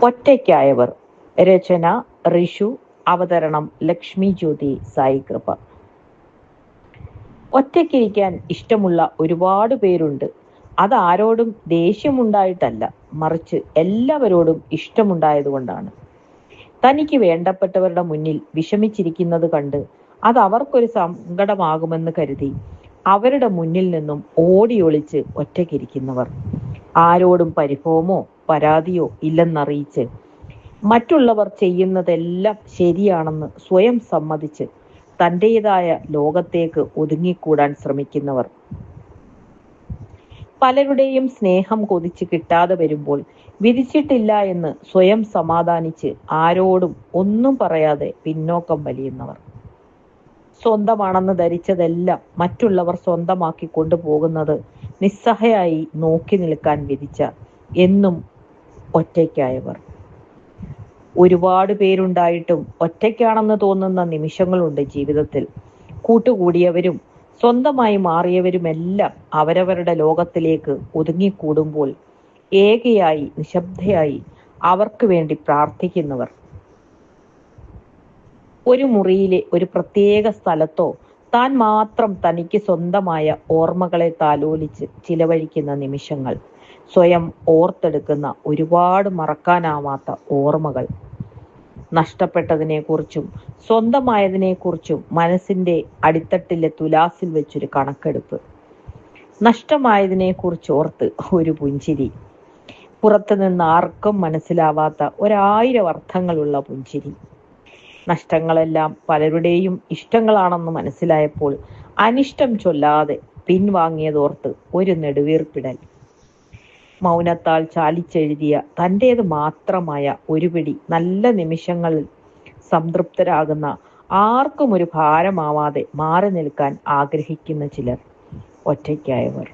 ഒറ്റയ്ക്കായവർ. രചന ഋഷു. അവതരണം ലക്ഷ്മി ജ്യോതി സായി കൃപ. ഒറ്റയ്ക്കിരിക്കാൻ ഇഷ്ടമുള്ള ഒരുപാട് പേരുണ്ട്. അതാരോടും ദേഷ്യമുണ്ടായിട്ടല്ല, മറിച്ച് എല്ലാവരോടും ഇഷ്ടമുണ്ടായതുകൊണ്ടാണ്. തനിക്ക് വേണ്ടപ്പെട്ടവരുടെ മുന്നിൽ വിഷമിച്ചിരിക്കുന്നത് കണ്ട് അത് അവർക്കൊരു സങ്കടമാകുമെന്ന് കരുതി അവരുടെ മുന്നിൽ നിന്നും ഓടിയൊളിച്ച് ഒറ്റയ്ക്കിരിക്കുന്നവർ. ആരോടും പരിഭവമോ പരാതിയോ ഇല്ലെന്നറിയിച്ച് മറ്റുള്ളവർ ചെയ്യുന്നതെല്ലാം ശരിയാണെന്ന് സ്വയം സമ്മതിച്ച് തൻ്റെതായ ലോകത്തേക്ക് ഒതുങ്ങിക്കൂടാൻ ശ്രമിക്കുന്നവർ. പലരുടെയും സ്നേഹം കൊതിച്ച് കിട്ടാതെ വരുമ്പോൾ വിധിച്ചിട്ടില്ല എന്ന് സ്വയം സമാധാനിച്ച് ആരോടും ഒന്നും പറയാതെ പിന്നോക്കം വലിയുന്നവർ. സ്വന്തമാണെന്ന് ധരിച്ചതെല്ലാം മറ്റുള്ളവർ സ്വന്തമാക്കി കൊണ്ടുപോകുന്നത് നിസ്സഹായായി നോക്കി നിൽക്കാൻ വിധിച്ച എന്നും ഒറ്റയ്ക്കായവർ. ഒരുപാട് പേരുണ്ടായിട്ടും ഒറ്റയ്ക്കാണെന്ന് തോന്നുന്ന നിമിഷങ്ങളുണ്ട് ജീവിതത്തിൽ. കൂട്ടുകൂടിയവരും സ്വന്തമായി മാറിയവരുമെല്ലാം അവരവരുടെ ലോകത്തിലേക്ക് ഒതുങ്ങിക്കൂടുമ്പോൾ ഏകയായി നിശബ്ദയായി അവർക്ക് വേണ്ടി പ്രാർത്ഥിക്കുന്നവർ. ഒരു മുറിയിലെ ഒരു പ്രത്യേക സ്ഥലത്തോ താൻ മാത്രം തനിക്ക് സ്വന്തമായ ഓർമ്മകളെ താലോലിച്ച് ചിലവഴിക്കുന്ന നിമിഷങ്ങൾ, സ്വയം ഓർത്തെടുക്കുന്ന ഒരുപാട് മറക്കാനാവാത്ത ഓർമ്മകൾ. നഷ്ടപ്പെട്ടതിനെക്കുറിച്ചും സ്വന്തമായതിനെക്കുറിച്ചും മനസ്സിന്റെ അടിത്തട്ടിലെ തുലാസിൽ വെച്ചൊരു കണക്കെടുപ്പ്. നഷ്ടമായതിനെക്കുറിച്ച് ഓർത്ത് ഒരു പുഞ്ചിരി. പുറത്തുനിന്ന് ആർക്കും മനസ്സിലാവാത്ത 1000 അർത്ഥങ്ങളുള്ള പുഞ്ചിരി. നഷ്ടങ്ങളെല്ലാം പലരുടെയും ഇഷ്ടങ്ങളാണെന്ന് മനസ്സിലായപ്പോൾ അനിഷ്ടം ചൊല്ലാതെ പിൻവാങ്ങിയതോർത്ത് ഒരു നെടുവീർപ്പിടൽ. മൗനത്താൽ ചാലിച്ചെഴുതിയ തൻ്റേത് മാത്രമായ ഒരു പിടി നല്ല നിമിഷങ്ങളിൽ സംതൃപ്തരാകുന്ന, ആർക്കും ഒരു ഭാരമാവാതെ മാറി നിൽക്കാൻ ആഗ്രഹിക്കുന്ന ചിലർ. ഒറ്റയ്ക്കായവർ.